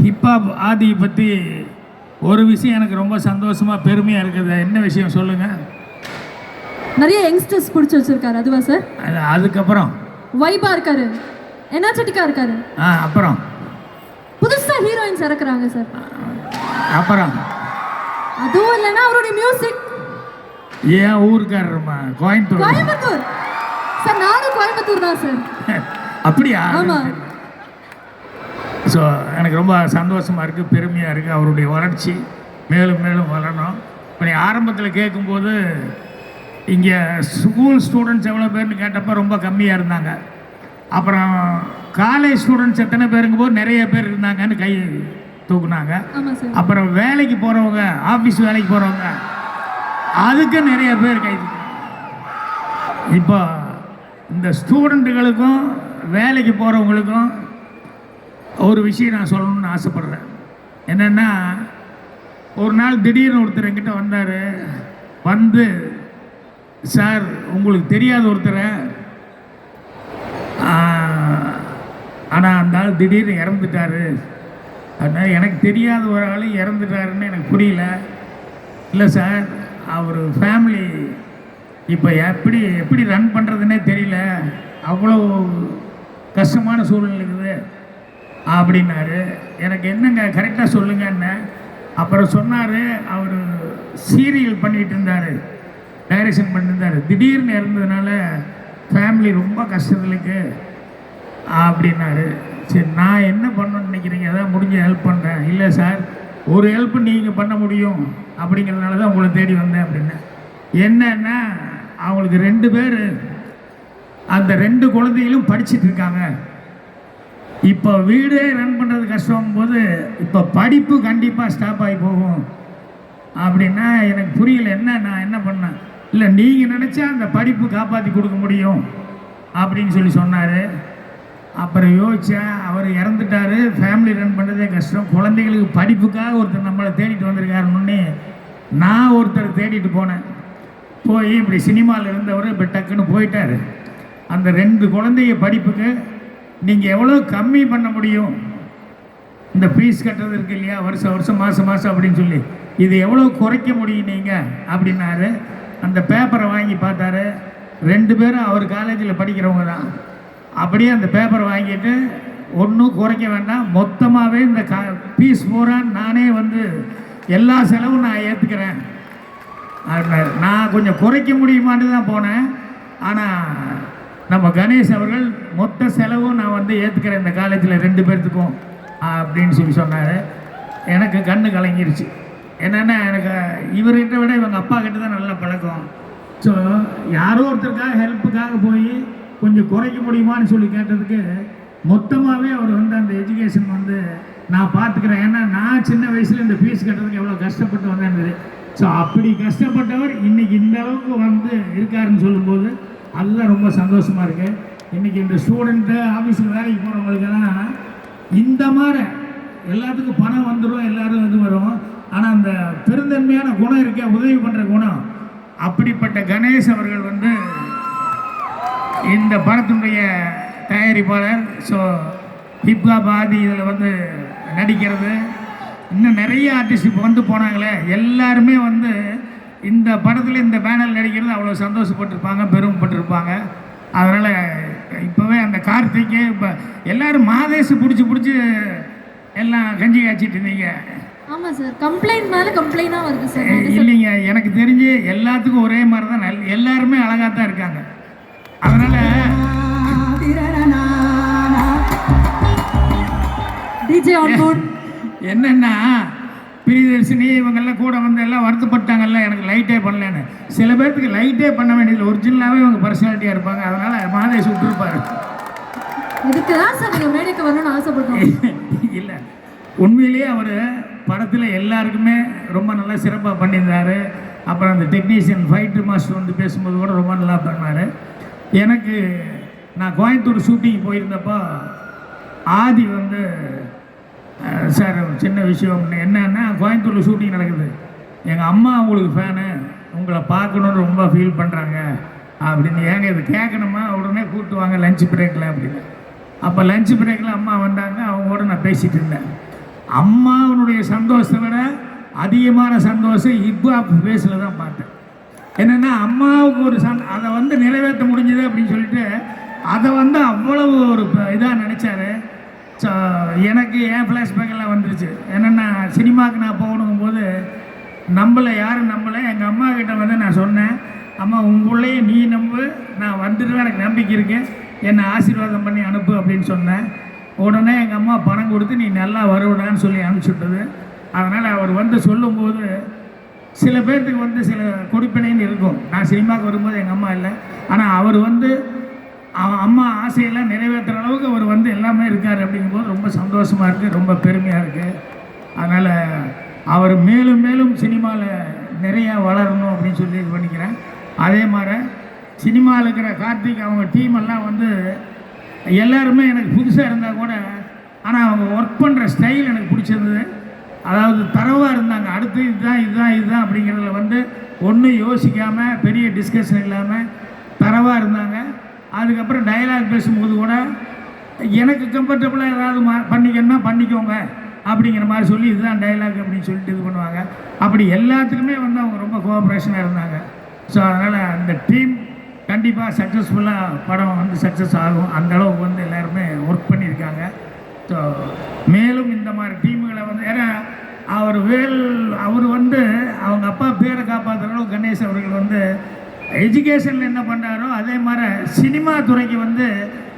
Hip hop ஆதியை பற்றி ஒரு விஷயம் எனக்கு ரொம்ப சந்தோஷமாக பெருமையாக இருக்குது. என்ன விஷயம் சொல்லுங்கள். நிறைய யங்ஸ்டர்ஸ் பிடிச்சி வச்சிருக்காரு, அதுவா சார்? அதுக்கப்புறம் வைபா இருக்காரு, எனர்ஜெட்டிக்கா இருக்காரு. அப்புறம் புதுசா ஹீரோயின்ஸ் இறக்குறாங்க சார். அப்புறம் அதுவும் இல்லைன்னா அவருடைய மியூசிக். ஏன் ஊருக்காரருமா? கோயம்புத்தூர். கோயம்புத்தூர் சார், நானும் கோயம்புத்தூர் தான் சார். அப்படியா? ஆமாம். ஸோ எனக்கு ரொம்ப சந்தோஷமாக இருக்குது, பெருமையாக இருக்குது. அவருடைய வளர்ச்சி மேலும் மேலும் வளரணும். இப்போ நீ ஆரம்பத்தில் கேட்கும்போது இங்கே ஸ்கூல் ஸ்டூடெண்ட்ஸ் எவ்வளோ பேர்னு கேட்டப்போ ரொம்ப கம்மியாக இருந்தாங்க. அப்புறம் காலேஜ் ஸ்டூடெண்ட்ஸ் எத்தனை பேருங்கும்போது நிறைய பேர் இருந்தாங்கன்னு கை தூக்குனாங்க. அப்புறம் வேலைக்கு போகிறவங்க, ஆஃபீஸ் வேலைக்கு போகிறவங்க, அதுக்கு நிறைய பேர் கை தூக்குனாங்க. இப்போ இந்த ஸ்டூடெண்ட்டுகளுக்கும் வேலைக்கு போகிறவங்களுக்கும் ஒரு விஷயம் நான் சொல்லணும்னு ஆசைப்பட்றேன். என்னென்னா, ஒரு நாள் திடீர்னு ஒருத்தர் என்கிட்ட வந்தார். வந்து, சார் உங்களுக்கு தெரியாத ஒருத்தரை, ஆனால் அந்த ஆள் திடீர்னு இறந்துட்டார். அதனால் எனக்கு தெரியாத ஒரு ஆள் இறந்துட்டாருன்னு எனக்கு புரியல. இல்லை சார், அவர் ஃபேமிலி இப்போ எப்படி ரன் பண்ணுறதுன்னே தெரியல, அவ்வளோ கஷ்டமான சூழ்நிலை இருக்குது அப்படின்னாரு. எனக்கு என்னங்க கரெக்டாக சொல்லுங்கன்னு. அப்புறம் சொன்னார், அவர் சீரியல் பண்ணிகிட்டு இருந்தார், டைரக்ஷன் பண்ணியிருந்தார். திடீர்னு இறந்ததுனால ஃபேமிலி ரொம்ப கஷ்டத்துக்கு அப்படின்னாரு. சரி, நான் என்ன பண்ணணும்னு நினைக்கிறீங்க? அதான் முடிஞ்ச ஹெல்ப் பண்ணுறேன். இல்லை சார், ஒரு ஹெல்ப் நீங்கள் பண்ண முடியும் அப்படிங்கிறதுனால தான் உங்களை தேடி வந்தேன் அப்படின்னு. என்னன்னா, அவங்களுக்கு 2 பேர், அந்த 2 குழந்தைகளும் படிச்சுட்டு இருக்காங்க. இப்போ வீடே ரன் பண்ணுறது கஷ்டம் போது இப்போ படிப்பு கண்டிப்பாக ஸ்டாப் ஆகி போகும் அப்படின்னா எனக்கு புரியல. நான் என்ன பண்ணேன்? இல்லை, நீங்கள் நினச்சா அந்த படிப்பு காப்பாற்றி கொடுக்க முடியும் அப்படின்னு சொன்னார். அப்புறம் யோசித்தா, அவர் இறந்துட்டார், ஃபேமிலி ரன் பண்ணுறதே கஷ்டம், குழந்தைகளுக்கு படிப்புக்காக ஒருத்தர் நம்மளை தேடிட்டு வந்திருக்காருன்னு நான் ஒருத்தர் தேடிட்டு போனேன். போய் இப்படி சினிமாவில் இருந்தவர் இப்போ டக்குன்னு போயிட்டார். அந்த 2 குழந்தைய படிப்புக்கு நீங்கள் எவ்வளோ கம்மி பண்ண முடியும்? இந்த ஃபீஸ் கட்டுறது இருக்கு இல்லையா, வருஷம் மாதம் அப்படின்னு சொல்லி, இது எவ்வளோ குறைக்க முடியும் நீங்கள் அப்படின்னாரு. அந்த பேப்பரை வாங்கி பார்த்தாரு. 2 பேரும் அவர் காலேஜில் படிக்கிறவங்க தான். அப்படியே அந்த பேப்பரை வாங்கிட்டு, ஒன்றும் குறைக்க வேண்டாம், மொத்தமாகவே இந்த ஃபீஸ் பூரா நானே வந்து எல்லா செலவும் நான் ஏற்றுக்கிறேன் அப்படின்னாரு. நான் கொஞ்சம் குறைக்க முடியுமான்னு தான் போனேன். ஆனால் நம்ம கணேஷ் அவர்கள் மொத்த செலவும் நான் வந்து ஏற்றுக்கிறேன் இந்த காலேஜில் 2 பேர்த்துக்கும் அப்படின்னு சொன்னார். எனக்கு கண்ணு கலங்கிருச்சு. என்னென்னா, எனக்கு இவர்கிட்ட விட இவங்க அப்பா கிட்ட தான் நல்ல பழக்கம். ஸோ யாரோ ஒருத்தருக்காக ஹெல்ப்புக்காக போய் கொஞ்சம் குறைக்க முடியுமான்னு சொல்லி கேட்டதுக்கு மொத்தமாகவே அவர் வந்து அந்த எஜுகேஷன் வந்து நான் பார்த்துக்கிறேன். ஏன்னா நான் சின்ன வயசில் இந்த ஃபீஸ் கட்டுறதுக்கு எவ்வளோ கஷ்டப்பட்டு வந்தேன். ஸோ அப்படி கஷ்டப்பட்டவர் இன்றைக்கி இந்த அளவுக்கு வந்து இருக்காருன்னு சொல்லும்போது அதுதான் ரொம்ப சந்தோஷமாக இருக்குது. இன்றைக்கி இந்த ஸ்டூடெண்ட்டு, ஆஃபீஸுக்கு வேலைக்கு போகிறவங்களுக்கெல்லாம் இந்த மாதிரி எல்லாத்துக்கும் பணம் வந்துடும், எல்லோரும் இது வரும். ஆனால் அந்த பெருந்தன்மையான குணம் இருக்கே, உதவி பண்ணுற குணம், அப்படிப்பட்ட கணேஷ் அவர்கள் வந்து இந்த படத்தினுடைய தயாரிப்பாளர். ஸோ ஹிப்ஹாப் ஆதி இதில் வந்து நடிக்கிறது. இன்னும் நிறைய ஆர்டிஸ்ட் இப்போ வந்து போனாங்களே, எல்லாருமே வந்து இந்த படத்தில் இந்த பேனல் நடிக்கிறது அவ்வளோ சந்தோஷப்பட்டிருப்பாங்க, பெருமைப்பட்டிருப்பாங்க. அதனால் இப்போவே அந்த கார்த்திகை இப்போ எல்லோரும் மாதேஷ் பிடிச்சி எல்லாம் கஞ்சி காய்ச்சிட்டு இருந்தீங்க. ஆமாம் சார், கம்ப்ளைண்ட் மேலே கம்ப்ளைண்டாக வருது சார். இல்லைங்க, எனக்கு தெரிஞ்சு எல்லாத்துக்கும் ஒரே மாதிரி தான், எல்லாருமே அழகாக தான் இருக்காங்க. அதனால் டிஜே ஆன் என்னென்னா, பிரியதர்ஷினி இவங்கெல்லாம் கூட வந்து எல்லாம் வருத்தப்பட்டாங்கல்ல, எனக்கு லைட்டே பண்ணலன்னு. சில பேர்த்துக்கு லைட்டே பண்ண வேண்டியதில்லை, ஒரிஜினலாகவே இவங்க பர்சனாலிட்டியாக இருப்பாங்க. அதனால் மாதேஷ் விட்டுருப்பாரு. இதுக்கு தான் சார் நீங்கள் மேடைக்கு வரணும்னு ஆசைப்படுறோம். இல்லை, உண்மையிலேயே அவர் படத்தில் எல்லாருக்குமே ரொம்ப நல்லா சிறப்பாக பண்ணியிருந்தார். அப்புறம் அந்த டெக்னீஷியன் ஃபைட்டர் மாஸ்டர் வந்து பேசும்போது கூட ரொம்ப நல்லா பண்ணார். எனக்கு நான் கோயம்புத்தூர் ஷூட்டிங் போயிருந்தப்போ ஆதி வந்து, சார் சின்ன விஷயம் என்னன்னா, கோயம்புத்தூரில் ஷூட்டிங் நடக்குது, எங்கள் அம்மா உங்களுக்கு ஃபேனு, உங்களை பார்க்கணுன்னு ரொம்ப ஃபீல் பண்ணுறாங்க அப்படின்னு. ஏங்க இது கேட்கணுமா? உடனே கூப்பிட்டு வாங்க லஞ்ச் பிரேக்கில் அப்படின்னு. அப்போ லஞ்ச் பிரேக்கில் அம்மா வந்தாங்க, அவங்களோட நான் பேசிகிட்டு இருந்தேன். அம்மாவனுடைய சந்தோஷத்தை விட அதிகமான சந்தோஷம் இப்போ ஃபேஸில் தான் பார்த்தேன். என்னென்னா அம்மாவுக்கு ஒரு அதை வந்து நிறைவேற்ற முடிஞ்சது அப்படின்னு சொல்லிட்டு அதை வந்து அவ்வளவு ஒரு இதாக நினச்சாரு. ஸோ எனக்கு ஏன் ஃப்ளாஷ்பேக்கெல்லாம் வந்துருச்சு. என்னென்னா சினிமாவுக்கு நான் போகணுங்கும்போது யாரும் நம்பலை. எங்கள் அம்மா கிட்ட வந்து நான் சொன்னேன், அம்மா உங்களுடைய நீ நம்பு, நான் வந்துடுவேன், எனக்கு நம்பிக்கை இருக்கு, என்னை ஆசீர்வாதம் பண்ணி அனுப்பு அப்படின்னு சொன்னேன். உடனே எங்கள் அம்மா பணம் கொடுத்து நீ நல்லா வருவிடான்னு சொல்லி அனுப்பிச்சுட்டது. அதனால் அவர் வந்து சொல்லும்போது சில பேர்த்துக்கு வந்து சில கொடுப்பினைன்னு இருக்கும். நான் சினிமாவுக்கு வரும்போது எங்கள் அம்மா இல்லை, ஆனால் அவர் வந்து அம்மா ஆசையெல்லாம் நிறைவேற்றுற அளவுக்கு அவர் வந்து எல்லாமே இருக்கார். அப்படிங்கும்போது ரொம்ப சந்தோஷமாக இருக்குது, ரொம்ப பெருமையாக இருக்குது. அதனால் அவர் மேலும் மேலும் சினிமாவில் நிறையா வளரணும் அப்படின்னு சொல்லி இது பண்ணிக்கிறேன். அதே மாதிரி சினிமாவில் இருக்கிற கார்த்திக் அவங்க டீம் எல்லாம் வந்து எல்லாருமே எனக்கு புதுசாக இருந்தால் கூட, ஆனால் அவங்க ஒர்க் பண்ணுற ஸ்டைல் எனக்கு பிடிச்சிருந்தது. அதாவது தரவாக இருந்தாங்க. அடுத்து இதுதான் அப்படிங்கிறதுல வந்து ஒன்றும் யோசிக்காமல் பெரிய டிஸ்கஷன் இல்லாமல் தரவாக இருந்தாங்க. அதுக்கப்புறம் டயலாக் பேசும்போது கூட எனக்கு கம்ஃபர்டபுளாக ஏதாவது பண்ணிக்கணும்னா பண்ணிக்கோங்க அப்படிங்கிற மாதிரி சொல்லி இதுதான் டைலாக் அப்படின்னு சொல்லிட்டு இது பண்ணுவாங்க. அப்படி எல்லாத்துக்குமே வந்து அவங்க ரொம்ப கோஆப்ரேஷனாக இருந்தாங்க. ஸோ அதனால் அந்த டீம் கண்டிப்பாக சக்ஸஸ்ஃபுல்லாக படம் வந்து சக்ஸஸ் ஆகும். அந்தளவுக்கு வந்து எல்லாருமே ஒர்க் பண்ணியிருக்காங்க. ஸோ மேலும் இந்த மாதிரி டீமுகளை வந்து ஏன்னா அவர் வந்து அவங்க அப்பா பேரை காப்பாற்றுற அளவுக்கு கணேஷ் அவர்கள் வந்து எஜுகேஷனில் என்ன பண்ணுறாரோ அதே மாதிரி சினிமா துறைக்கு வந்து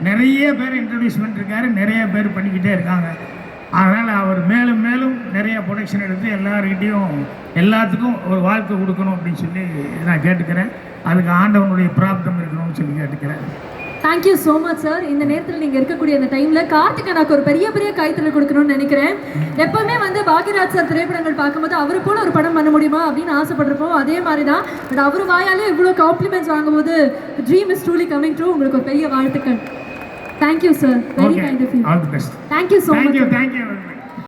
நிறைய பேர் இன்ட்ரடியூஸ் பண்ணியிருக்காரு, நிறைய பேர் பண்ணிக்கிட்டே இருக்காங்க. அதனால் அவர் மேலும் மேலும் நிறைய ப்ரொடக்ஷன் எடுத்து எல்லாத்துக்கும் ஒரு வாழ்க்கை கொடுக்கணும் அப்படின்னு சொல்லி நான் கேட்டுக்கிறேன். அதுக்கு ஆண்டவனுடைய பிராப்தம் இருக்கணும்னு சொல்லி கேட்டுக்கிறேன். Thank you so much sir. இந்த நேரத்தில் நீங்கள் இருக்கக்கூடிய அந்த டைமில் கார்த்திக் எனக்கு ஒரு பெரிய கைத்தறி கொடுக்கணும்னு நினைக்கிறேன். எப்போவுமே வந்து பாக்யராஜ் சார் திரைப்படங்கள் பார்க்கும்போது அவரு போல ஒரு படம் பண்ண முடியுமா அப்படின்னு ஆசைப்பட்டிருப்போம். அதே மாதிரி தான். பட் அவர் வாயாலே இவ்வளோ காம்ப்ளிமெண்ட்ஸ் வாங்கும்போது dream is truly coming true. உங்களுக்கு ஒரு பெரிய வாழ்த்துக்கள். Thank you sir. Very kind of you. All the best. Thank you so much. Thank you.